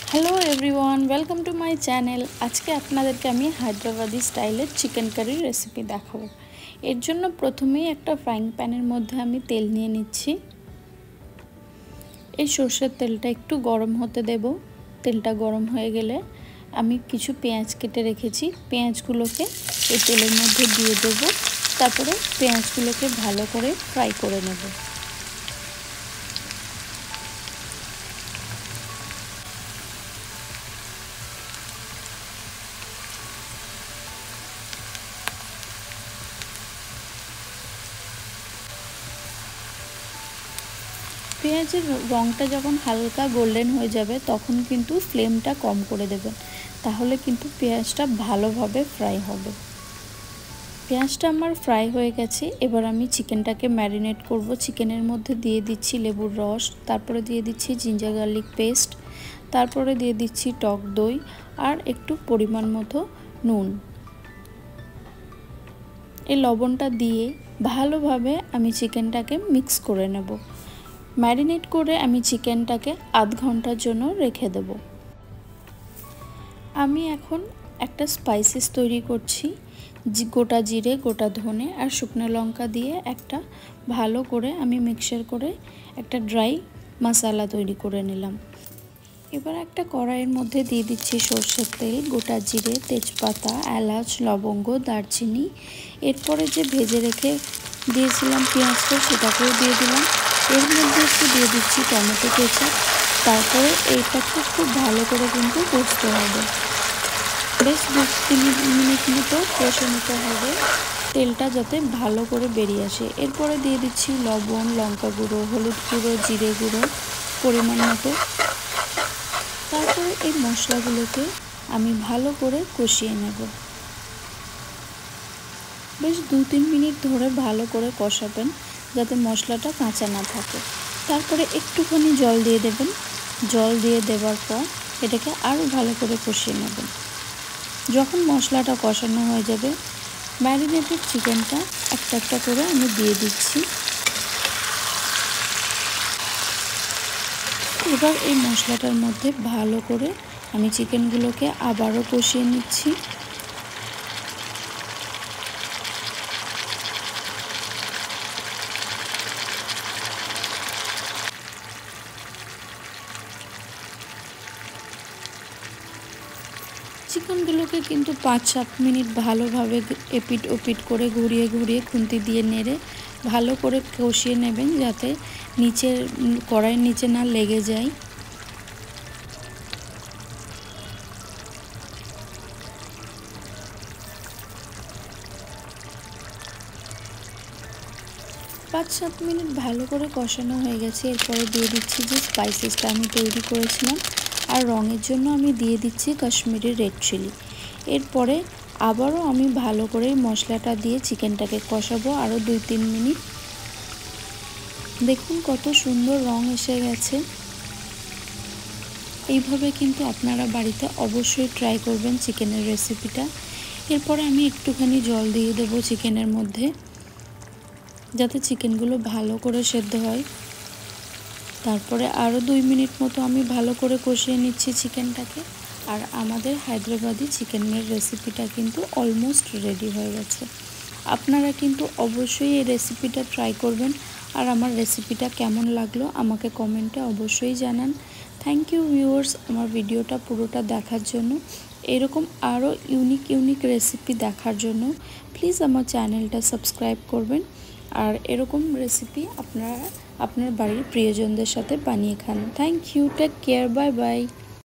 Hello everyone welcome to my channel. आज के आपनादेरके आमी हैदराबादी स्टाइलेर चिकेन कारि रेसिपि देखाबो। एर जोन्नो प्रथमेई एकटा फ्राइंग पैनेर मध्य आमी तेल निये निচ্ছি। এই সরষের তেলটা একটু গরম হতে দেব। তেলটা গরম হয়ে গেলে আমি কিছু পেঁয়াজ কেটে রেখেছি, পেঁয়াজগুলোকে এই তেলের মধ্যে দিয়ে দেব। তারপরে পেঁয়াজগুলোকে ভালো করে ফ্রাই করে নেব। পেঁয়াজের রঙটা যখন হালকা গোল্ডেন হয়ে যাবে তখন কিন্তু ফ্লেমটা কম করে দেবেন, তাহলে কিন্তু পেঁয়াজটা ভালোভাবে ফ্রাই হবে। পেঁয়াজটা আমার ফ্রাই হয়ে গেছে। এবার আমি চিকেনটাকে ম্যারিনেট করব। চিকেনের মধ্যে দিয়ে দিচ্ছি লেবুর রস, তারপরে দিয়ে দিচ্ছি জিঞ্জার গার্লিক পেস্ট, তারপরে দিয়ে দিচ্ছি টক দই আর একটু পরিমাণ মতো নুন। এই লবণটা দিয়ে ভালোভাবে আমি চিকেনটাকে মিক্স করে নেব। ম্যারিনেট করে আমি চিকেনটাকে আধ ঘন্টার জন্য রেখে দেব। আমি এখন একটা স্পাইসেস তৈরি করছি। গোটা জিরে, গোটা ধনে আর শুকনো লঙ্কা দিয়ে একটা ভালো করে আমি মিক্সচার করে একটা ড্রাই মশলা তৈরি করে নিলাম। এবার একটা কড়াইয়ের মধ্যে দিয়ে দিচ্ছি সরষের তেল, গোটা জিরে, তেজপাতা, এলাচ, লবঙ্গ, দারচিনি। এরপরে যে ভেজে রেখে দিয়েছিলাম পেঁয়াজটা সেটাকেও দিয়ে দিলাম। এর মধ্যে একটু দিয়ে দিচ্ছি টমেটো কেচাপ। তারপরে এইটাকে খুব ভালো করে কিন্তু কষতে হবে। বেশ 2-3 মিনিট মতো কষে নিতে হবে, তেলটা যাতে ভালো করে বেরিয়ে আসে। এরপরে দিয়ে দিচ্ছি লবণ, লঙ্কা গুঁড়ো, হলুদ গুঁড়ো, জিরে গুঁড়ো পরিমাণ মতো। তারপরে এই মশলাগুলোকে আমি ভালো করে কষিয়ে নেব। বেশ 2-3 মিনিট ধরে ভালো করে কষাবেন যাতে মশলাটা কাঁচা না থাকে। তারপরে একটুখানি জল দিয়ে দেবেন। জল দিয়ে দেওয়ার পর এটাকে আরও ভালো করে কষিয়ে নেবেন। যখন মশলাটা কষানো হয়ে যাবে ম্যারিনেটেড চিকেনটা একটা একটা করে আমি দিয়ে দিচ্ছি। এবার এই মশলাটার মধ্যে ভালো করে আমি চিকেনগুলোকে আবারও কষিয়ে নিচ্ছি। চিকেনগুলোকে কিন্তু 5-7 মিনিট ভালোভাবে এপিট ওপিট করে ঘুরিয়ে ঘুরিয়ে খুন্তি দিয়ে নেড়ে ভালো করে কষিয়ে নেবেন যাতে নিচের কড়াইয়ের নিচে না লেগে যায়। পাঁচ 7 মিনিট ভালো করে কষানো হয়ে গেছে। এরপরে দিয়ে দিচ্ছি যে স্পাইসেসটা আমি তৈরি করেছিলাম, আর রঙের জন্য আমি দিয়ে দিচ্ছি কাশ্মীরি রেড চিলি। এরপরে আবারও আমি ভালো করে মশলাটা দিয়ে চিকেনটাকে কষাবো আরও 2-3 মিনিট। দেখুন কত সুন্দর রং এসে গেছে। এইভাবে কিন্তু আপনারা বাড়িতে অবশ্যই ট্রাই করবেন চিকেনের রেসিপিটা। এরপরে আমি একটুখানি জল দিয়ে দেবো চিকেনের মধ্যে যাতে চিকেনগুলো ভালো করে সেদ্ধ হয়। তারপরে আরও 2 মিনিট মতো আমি ভালো করে কষিয়ে নিচ্ছি চিকেনটাকে। আর আমাদের হায়দ্রাবাদি চিকেনের রেসিপিটা কিন্তু অলমোস্ট রেডি হয়ে গেছে। আপনারা কিন্তু অবশ্যই এই রেসিপিটা ট্রাই করবেন। আর আমার রেসিপিটা কেমন লাগলো আমাকে কমেন্টে অবশ্যই জানান। থ্যাংক ইউ ভিউয়ার্স আমার ভিডিওটা পুরোটা দেখার জন্য। এরকম আরও ইউনিক রেসিপি দেখার জন্য প্লিজ আমার চ্যানেলটা সাবস্ক্রাইব করবেন। আর এরকম রেসিপি আপনারা আপনার বাড়ির প্রিয়জনদের সাথে বানিয়ে খান। Thank you, take care, bye by.